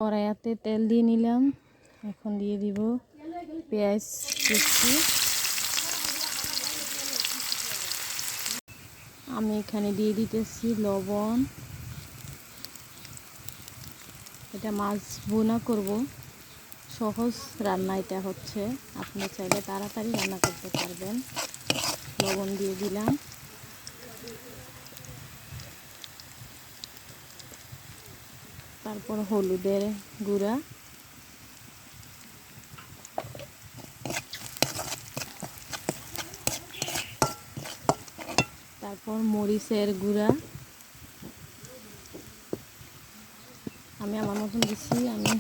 কড়াইতে তেল দিয়ে নিলাম। এখন দিয়ে দিব পেঁয়াজ কুচি। আমি এখানে দিয়ে দিতেছি লবণ। এটা মাছ ভুনা করব, সহজ রান্না এটা হচ্ছে, আপনি চাইলে তাড়াতাড়ি রান্না করতে পারবেন। লবণ দিয়ে দিলাম। তারপর হলুদের গুঁড়া, তারপর মরিচের গুঁড়া। আমি আমার মতন দিচ্ছি, আমি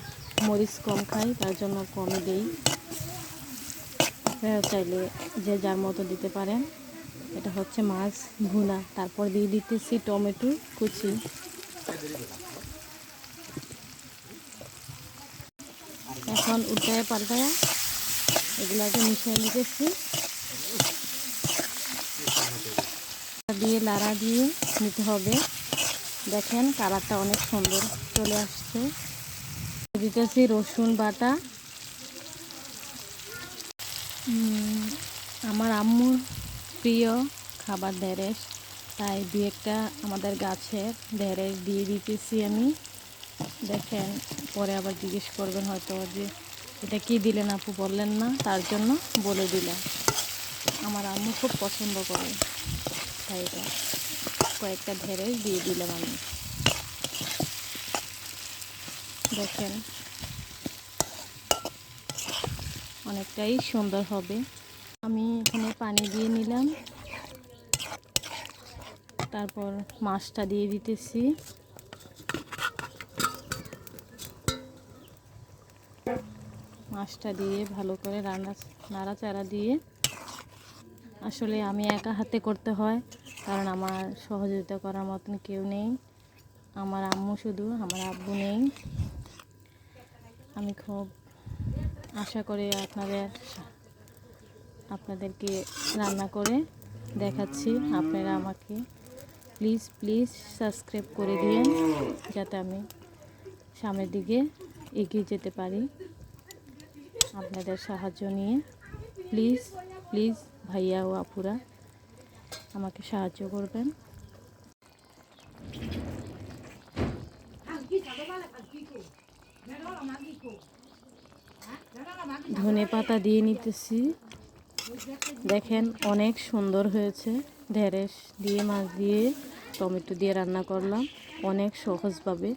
মরিচ কম খাই, তার জন্য কমই দিই। আপনারা চাইলে যে যার মতো দিতে পারেন। এটা হচ্ছে মাছ ভুনা। তারপর দিয়ে দিতেছি টমেটো কুচি। এখন উল্টায় পাল্টায় এগুলাকে মিশিয়ে নিতেছি, দিয়ে লাড়া দিয়ে নিতে হবে। দেখেন কালারটা অনেক সুন্দর চলে আসছে। দিতেছি রসুন বাটা। আমার আম্মুর প্রিয় খাবার ঢেঁড়স, তাই দু একটা আমাদের গাছের ঢেঁড়স দিয়ে দিতেছি আমি। দেখেন পরে আবার জিজ্ঞেস করবেন হয়তো যে এটা কি দিলেন আপু, বললেন না, তার জন্য বলে দিলাম। আমার আম্মু খুব পছন্দ করে, তাই এটা কয়েকটা ঢেঁড়স দিয়ে দিলাম আমি। দেখেন অনেকটাই সুন্দর হবে। আমি এখানে পানি দিয়ে নিলাম। তারপর মাছটা দিয়ে দিতেছি। মাছটা দিয়ে ভালো করে নাড়াচাড়া দিয়ে, আসলে আমি একা হাতে করতে হয়, কারণ আমার সহযোগিতা করার মতন কেউ নেই। আমার আম্মু শুধু, আমার আব্বু নেই। আমি খুব আশা করি আপনাদেরকে রান্না করে দেখাচ্ছি। আপনারা আমাকে প্লিজ সাবস্ক্রাইব করে দিয়েন, যাতে আমি সামনের দিকে এগিয়ে যেতে পারি আপনাদের সাহায্য নিয়ে। প্লিজ ভাইয়া ও আপুরা আমাকে সাহায্য করবেন। ধনেপাতা দিয়ে নিতেছি। দেখেন অনেক সুন্দর হয়েছে। ঢেঁড়স দিয়ে মাছ দিয়ে টমেটো দিয়ে রান্না করলাম অনেক সহজভাবে।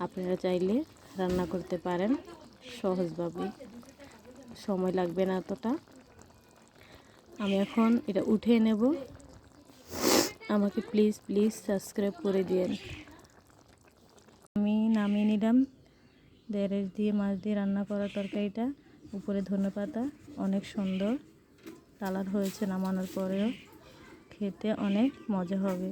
আপনারা চাইলে রান্না করতে পারেন সহজভাবে, সময় লাগবে না এতটা। আমি এখন এটা উঠিয়ে নেব। আমাকে প্লিজ সাবস্ক্রাইব করে দিয়েন। আমি নামিয়ে নিলাম ঢেঁড়স দিয়ে মাছ দিয়ে রান্না করা তরকারিটা। উপরে ধনেপাতা, অনেক সুন্দর কালার হয়েছে নামানোর পরেও, খেতে অনেক মজা হবে।